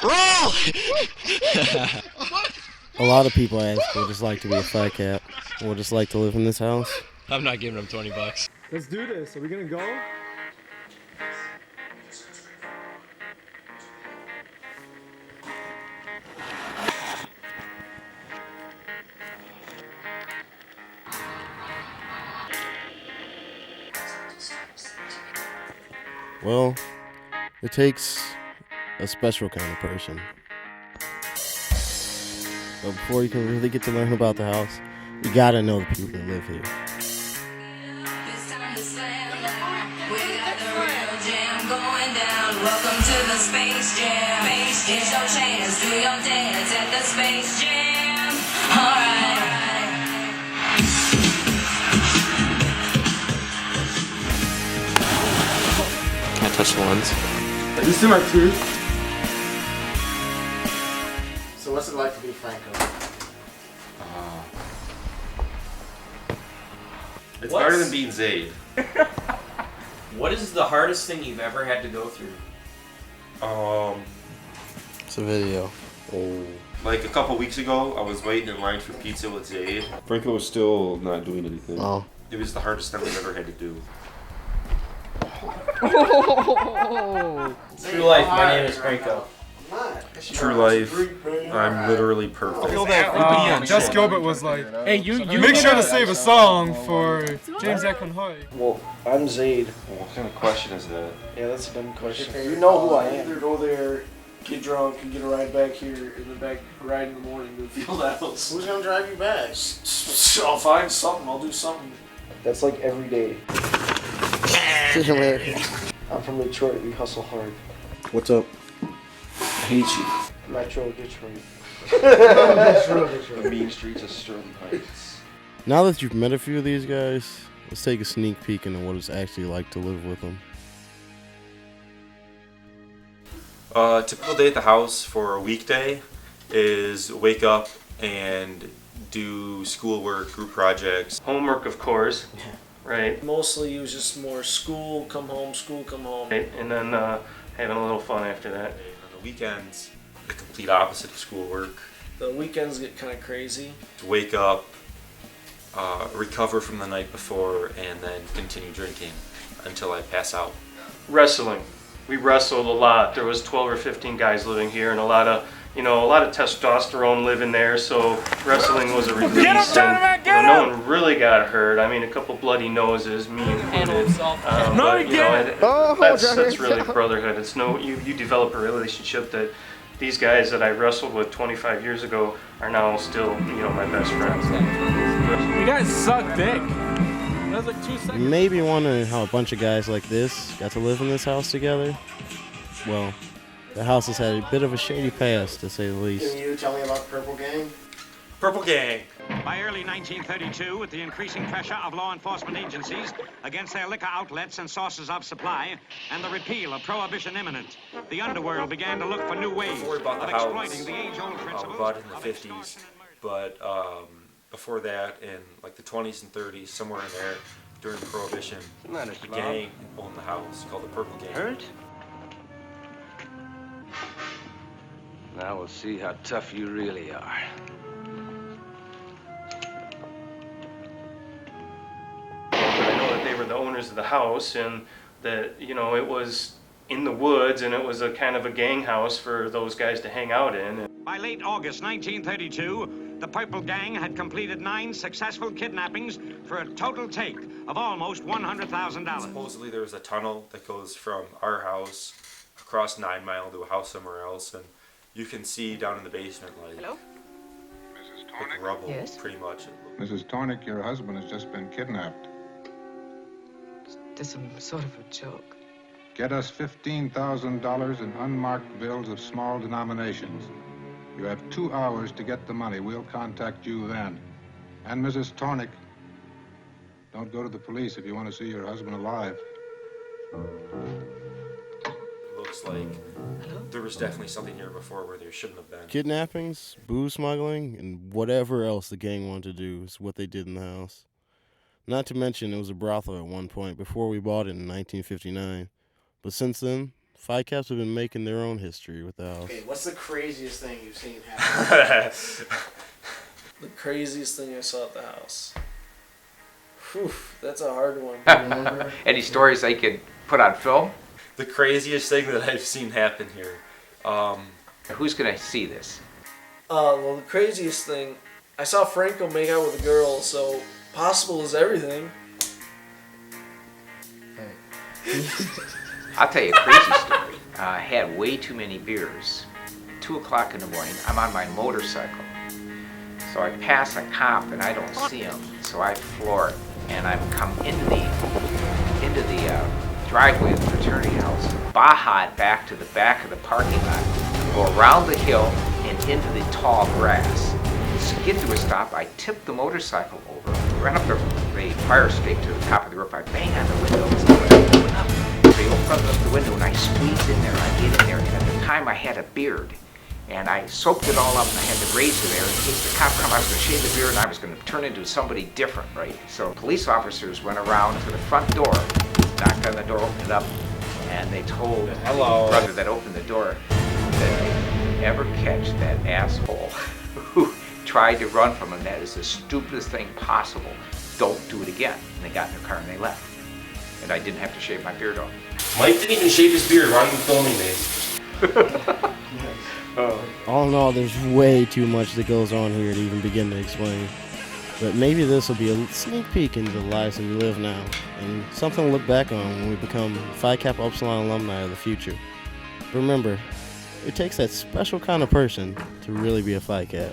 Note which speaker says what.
Speaker 1: Roll!
Speaker 2: A lot of people ask what it's like to be a Phi Cap, what it's like to live in this house.
Speaker 1: I'm not giving him $20.
Speaker 3: Let's do this. Are we gonna go?
Speaker 2: Well, it takes a special kind of person. But before you can really get to learn about the house, you gotta know the people that live here.
Speaker 4: Welcome to the Space Jam. Here's your chance. Do your dance at the Space Jam. Alright.
Speaker 1: Can't touch the lens.
Speaker 3: You see my tooth?
Speaker 5: So what's it like to be Franco?
Speaker 6: It's harder than being Zayd.
Speaker 7: What is the hardest thing you've ever had to go through?
Speaker 2: It's a video.
Speaker 6: Like a couple weeks ago, I was waiting in line for pizza with Zayd. Franco was still not doing anything.
Speaker 2: Oh.
Speaker 6: It was the hardest thing I've ever had to do.
Speaker 7: True life, my name is Franco.
Speaker 6: True life, I'm literally perfect.
Speaker 3: Jess Gilbert was like, "Hey, you make sure to save a song for James Akonhoy."
Speaker 5: Well, I'm Zayd.
Speaker 6: Well, what kind of question is that?
Speaker 5: Yeah, that's a dumb question. You know who I am. Either go there, get drunk, and get a ride back here, and then back ride in the morning to the field house. Who's gonna drive you back? I'll find something. I'll do something. That's like every day. I'm from Detroit. We hustle hard.
Speaker 2: What's up?
Speaker 6: I hate you.
Speaker 5: Metro Detroit.
Speaker 6: The mean streets of Sterling Heights.
Speaker 2: Now that you've met a few of these guys, let's take a sneak peek into what it's actually like to live with them.
Speaker 6: Typical day at the house for a weekday is wake up and do schoolwork, group projects.
Speaker 8: Homework, of course, right?
Speaker 5: Mostly it was just more school, come home,
Speaker 8: Right? And then having a little fun after that.
Speaker 6: On the weekends, the complete opposite of schoolwork.
Speaker 5: The weekends get kind of crazy.
Speaker 6: To wake up, recover from the night before, and then continue drinking until I pass out.
Speaker 8: Wrestling. We wrestled a lot. There was 12 or 15 guys living here, and a lot of testosterone living there. So wrestling was a release, and no one really got hurt. I mean, a couple bloody noses, me included. But that's really brotherhood. It's you develop a relationship that these guys that I wrestled with 25 years ago are now still my best friends.
Speaker 3: You guys suck dick. That was like 2 seconds.
Speaker 2: You may be wondering how a bunch of guys like this got to live in this house together. Well, the house has had a bit of a shady past, to say the least.
Speaker 5: Can you tell me about the Purple Gang?
Speaker 6: Purple Gang.
Speaker 9: By early 1932, with the increasing pressure of law enforcement agencies against their liquor outlets and sources of supply, and the repeal of prohibition imminent, the underworld began to look for new ways
Speaker 6: Before we bought
Speaker 9: of
Speaker 6: the house,
Speaker 9: exploiting the age-old
Speaker 6: we
Speaker 9: principles
Speaker 6: bought it in the
Speaker 9: of
Speaker 6: 50s,
Speaker 9: extortion and
Speaker 6: but before that, in like the 20s and 30s, somewhere in there, during Prohibition, a gang owned the house called the Purple Gang.
Speaker 10: Hurt? Now we'll see how tough you really are.
Speaker 8: But I know that they were the owners of the house, and that it was in the woods, and it was a kind of a gang house for those guys to hang out in.
Speaker 9: By late August 1932, the Purple Gang had completed 9 successful kidnappings for a total take of almost $100,000.
Speaker 6: Supposedly there was a tunnel that goes from our house across 9 Mile to a house somewhere else, and you can see down in the basement like rubble, pretty much.
Speaker 11: Mrs. Tornick, your husband has just been kidnapped.
Speaker 12: This is sort of a joke.
Speaker 11: Get us $15,000 in unmarked bills of small denominations. You have 2 hours to get the money. We'll contact you then. And Mrs. Tornick, don't go to the police if you want to see your husband alive.
Speaker 6: Looks like there was definitely something here before where there shouldn't have been.
Speaker 2: Kidnappings, booze smuggling, and whatever else the gang wanted to do is what they did in the house. Not to mention it was a brothel at one point before we bought it in 1959. But since then, Phi Kappas have been making their own history with the house.
Speaker 5: Okay, what's the craziest thing you've seen happen? The craziest thing I saw at the house. Whew, that's a hard one.
Speaker 13: Any stories I could put on film?
Speaker 6: The craziest thing that I've seen happen here.
Speaker 13: Who's going to see this?
Speaker 5: Well, the craziest thing, I saw Franco make out with a girl, so possible is everything.
Speaker 13: I'll tell you a crazy story. I had way too many beers. 2 o'clock in the morning, I'm on my motorcycle. So I pass a cop and I don't see him. So I floor it and I come into the driveway of the fraternity house, baja it back to the back of the parking lot, go around the hill and into the tall grass. Skid to a stop, I tipped the motorcycle over, ran up the fire escape to the top of the roof, I bang on the window, open up. They open up the window and I squeeze in there, I get in there, and at the time I had a beard. And I soaked it all up and I had the razor there in case the cop come. I was going to shave the beard and I was going to turn into somebody different, right? So police officers went around to the front door, knocked on the door, opened it up, and they told the brother that opened the door that if they ever catch that asshole who tried to run from him, that is the stupidest thing possible. Don't do it again. And they got in their car and they left. And I didn't have to shave my beard off.
Speaker 1: Mike didn't even shave his beard. Why are you filming this?
Speaker 2: All in all, there's way too much that goes on here to even begin to explain. But maybe this will be a sneak peek into the lives that we live now, and something to look back on when we become Phi Kappa Upsilon alumni of the future. But remember, it takes that special kind of person to really be a Phi Cap.